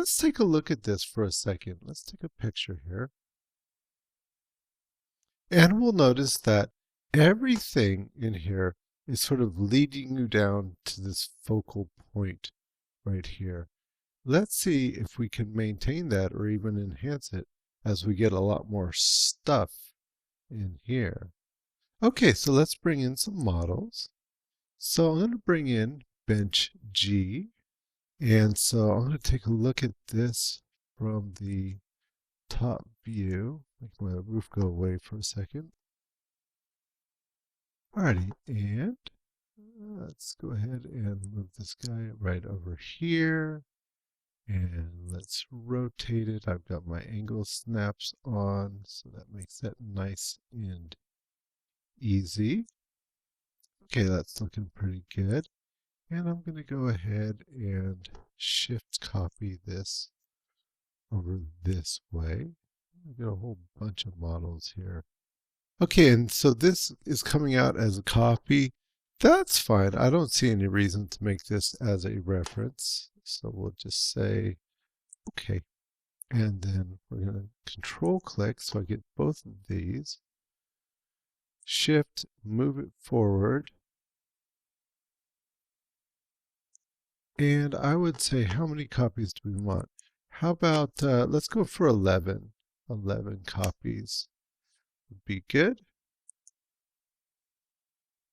let's take a look at this for a second. Let's take a picture here. And we'll notice that everything in here is sort of leading you down to this focal point right here. Let's see if we can maintain that or even enhance it as we get a lot more stuff in here. Okay, so let's bring in some models. So I'm going to bring in bench G. And so I'm going to take a look at this from the top view. Make my roof go away for a second. Alrighty, and let's go ahead and move this guy right over here. And let's rotate it. I've got my angle snaps on, so that makes that nice and easy. Okay, that's looking pretty good. And I'm going to go ahead and shift copy this over this way. I've got a whole bunch of models here. Okay, and so this is coming out as a copy. That's fine. I don't see any reason to make this as a reference. So we'll just say, okay. And then we're going to control click so I get both of these. Shift, move it forward. And I would say, how many copies do we want? How about, let's go for 11. 11 copies would be good.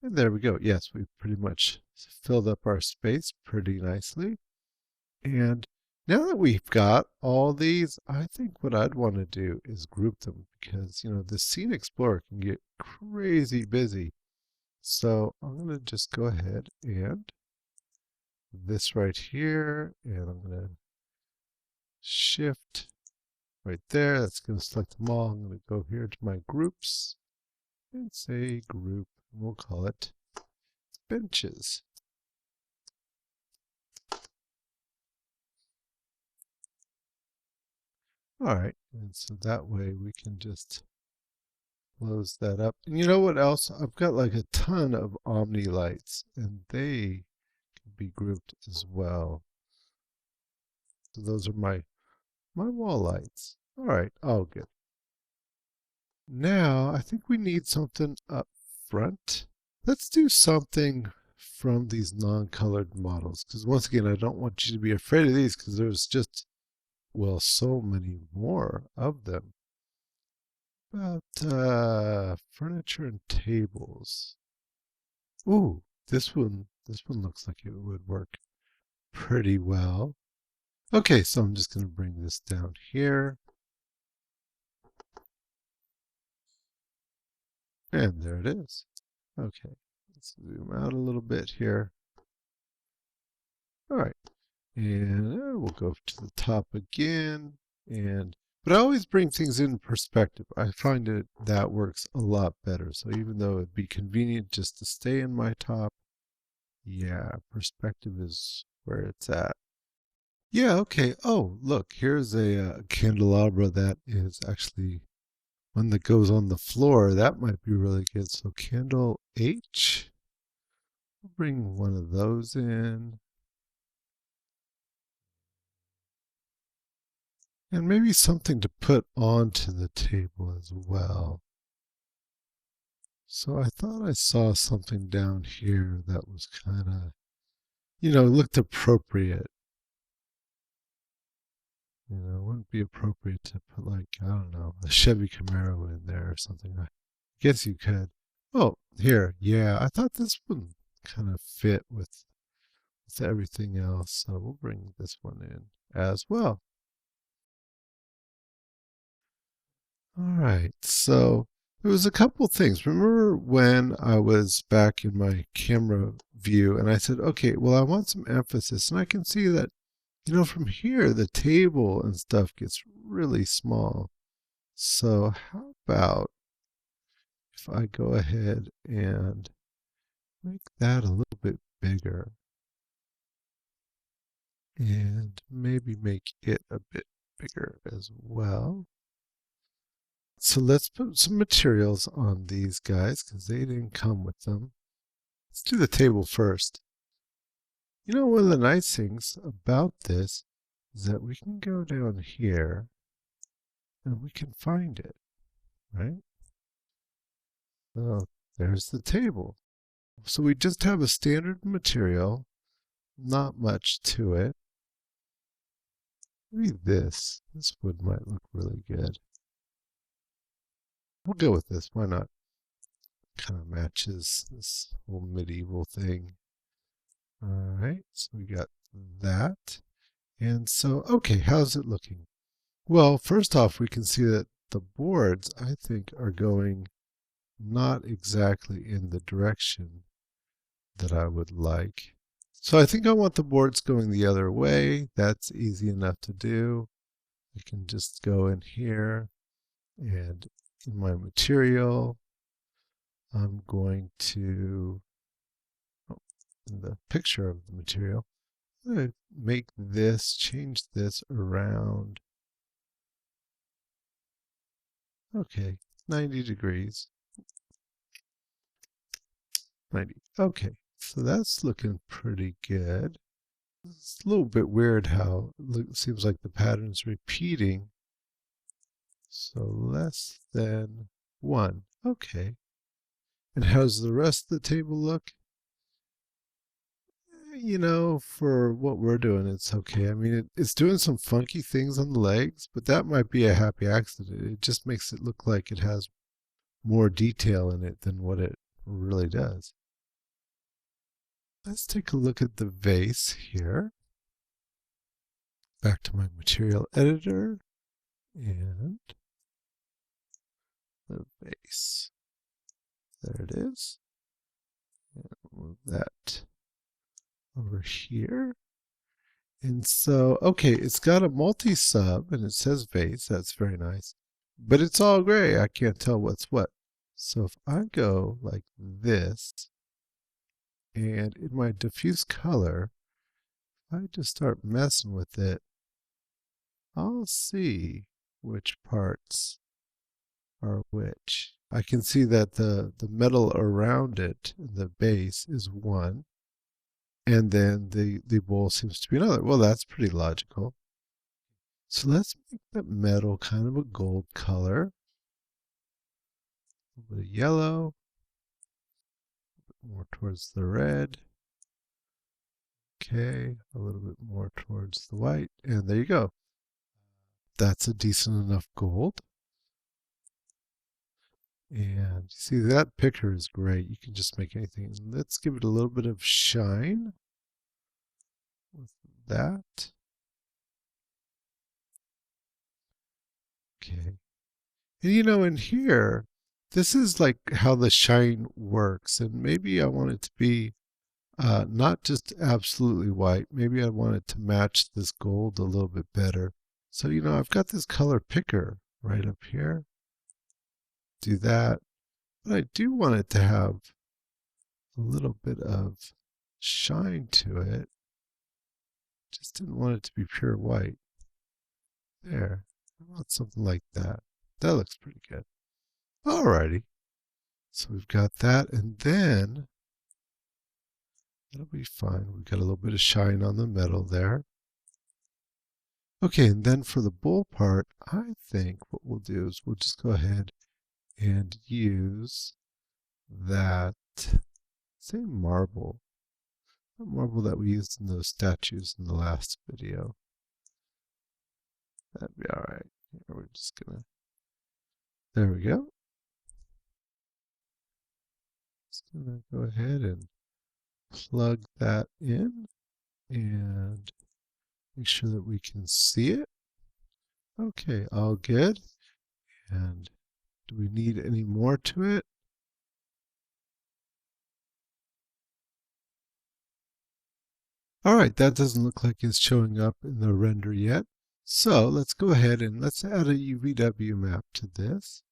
And there we go. Yes, we've pretty much filled up our space pretty nicely. And now that we've got all these, I think what I'd want to do is group them because, the Scene Explorer can get crazy busy. So I'm going to just go ahead and this right here, and I'm going to shift right there. That's going to select them all. I'm going to go here to my groups and say group. We'll call it benches. All right, and so that way we can just close that up. And you know what else? I've got like a ton of Omni lights, and they can be grouped as well. So those are my wall lights. All right, all good. Now I think we need something up front. Let's do something from these non-colored models, because once again, I don't want you to be afraid of these because there's just, well, so many more of them. About furniture and tables. Ooh, this one looks like it would work pretty well. Okay, so I'm just going to bring this down here. And there it is. Okay, let's zoom out a little bit here. All right, and we'll go to the top again. But I always bring things in perspective. I find that works a lot better. So even though it'd be convenient just to stay in my top, yeah, perspective is where it's at. Yeah, okay. Oh, look, here's a candelabra that is actually one that goes on the floor. That might be really good. So candle H, we'll bring one of those in. And maybe something to put onto the table as well. So I thought I saw something down here that was kind of, looked appropriate. It wouldn't be appropriate to put like, I don't know, a Chevy Camaro in there or something. I guess you could. Oh, here. Yeah, I thought this one kind of fit with everything else. So we'll bring this one in as well. All right. So there was a couple things. Remember when I was back in my camera view and I said, okay, well, I want some emphasis. And I can see that, from here, the table and stuff gets really small. So how about if I go ahead and make that a little bit bigger and maybe make it a bit bigger as well. So let's put some materials on these guys because they didn't come with them. Let's do the table first. One of the nice things about this is that we can go down here and we can find it, right? So there's the table. So we just have a standard material, not much to it. Maybe this wood might look really good. We'll go with this, why not? Kind of matches this whole medieval thing. All right, so we got that. And so, okay, how's it looking? Well, first off, we can see that the boards, I think, are going not exactly in the direction that I would like. So I think I want the boards going the other way. That's easy enough to do. I can just go in here and in my material, I'm going to, in the picture of the material, I'm going to make this, change this around. Okay, 90 degrees. 90. Okay, so that's looking pretty good. It's a little bit weird how it seems like the pattern's repeating. So less than 1. Okay. And how's the rest of the table look? You know, for what we're doing, it's okay. I mean, it's doing some funky things on the legs, but that might be a happy accident. It just makes it look like it has more detail in it than what it really does. Let's take a look at the vase here. Back to my material editor and the vase. There it is. And move that over here. And so, okay, it's got a multi-sub and it says vase. That's very nice. But it's all gray. I can't tell what's what. So if I go like this, and in my diffuse color, if I just start messing with it, I'll see which parts are which. I can see that the metal around it, the base, is one. And then the bowl seems to be another. Well, that's pretty logical. So let's make the metal kind of a gold color. A little bit of yellow, more towards the red. Okay, a little bit more towards the white. And there you go. That's a decent enough gold. And you see that picture is great. You can just make anything. Let's give it a little bit of shine with that. Okay. And you know, in here, this is like how the shine works. And maybe I want it to be not just absolutely white. Maybe I want it to match this gold a little bit better. So, you know, I've got this color picker right up here. Do that. But I do want it to have a little bit of shine to it. Just didn't want it to be pure white. There. I want something like that. That looks pretty good. Alrighty. So we've got that, and then that'll be fine. We've got a little bit of shine on the metal there. Okay, and then for the bowl part, I think what we'll do is we'll just go ahead and use that same marble. The marble that we used in those statues in the last video. That'd be alright. We're just gonna, there we go. Just gonna go ahead and plug that in and make sure that we can see it. Okay, all good. And do we need any more to it? All right, that doesn't look like it's showing up in the render yet. So let's go ahead and let's add a UVW map to this.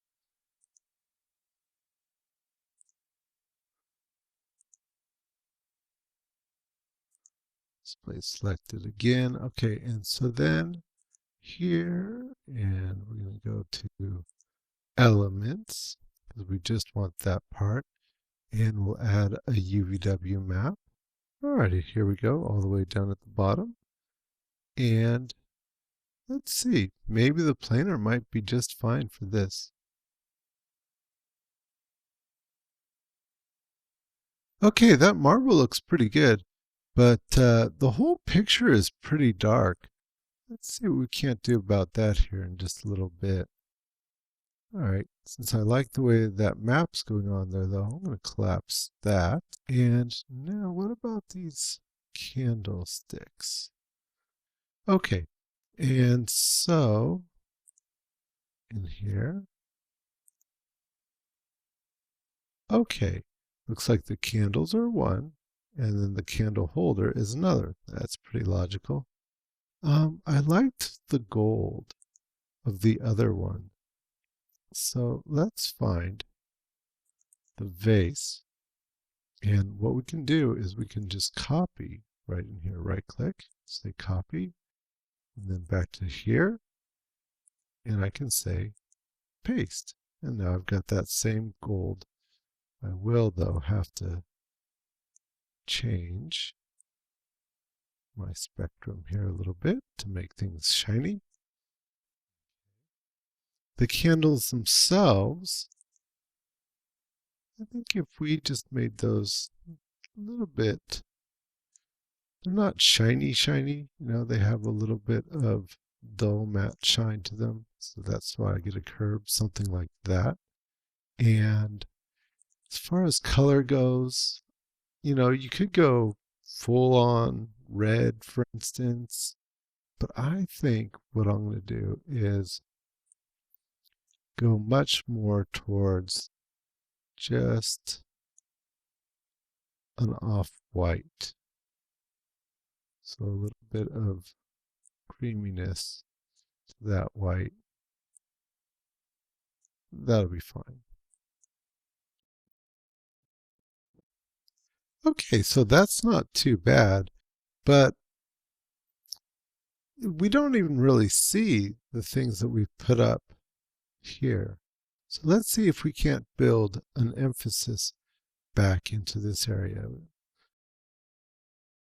Display selected again. Okay, and so then here, and we're going to go to elements, because we just want that part, and we'll add a UVW map. Alrighty, here we go, all the way down at the bottom. And Let's see, maybe the planer might be just fine for this. Okay, that marble looks pretty good, but the whole picture is pretty dark. Let's see what we can't do about that here in just a little bit. All right, since I like the way that map's going on there, though, I'm going to collapse that. And now what about these candlesticks? Okay, and so in here, okay, looks like the candles are one, and then the candle holder is another. That's pretty logical. I liked the gold of the other one. So let's find the vase. And what we can do is we can just copy right in here, right click, say copy, and then back to here. And I can say paste. And now I've got that same gold. I will, though, have to change my spectrum here a little bit to make things shiny. The candles themselves, I think if we just made those a little bit, they're not shiny, they have a little bit of dull matte shine to them. So that's why I get a curve, something like that. And as far as color goes, you could go full on red, for instance, but I think what I'm going to do is go much more towards just an off-white. So a little bit of creaminess to that white. That'll be fine. Okay, so that's not too bad, but we don't even really see the things that we've put up here. So let's see if we can't build an emphasis back into this area.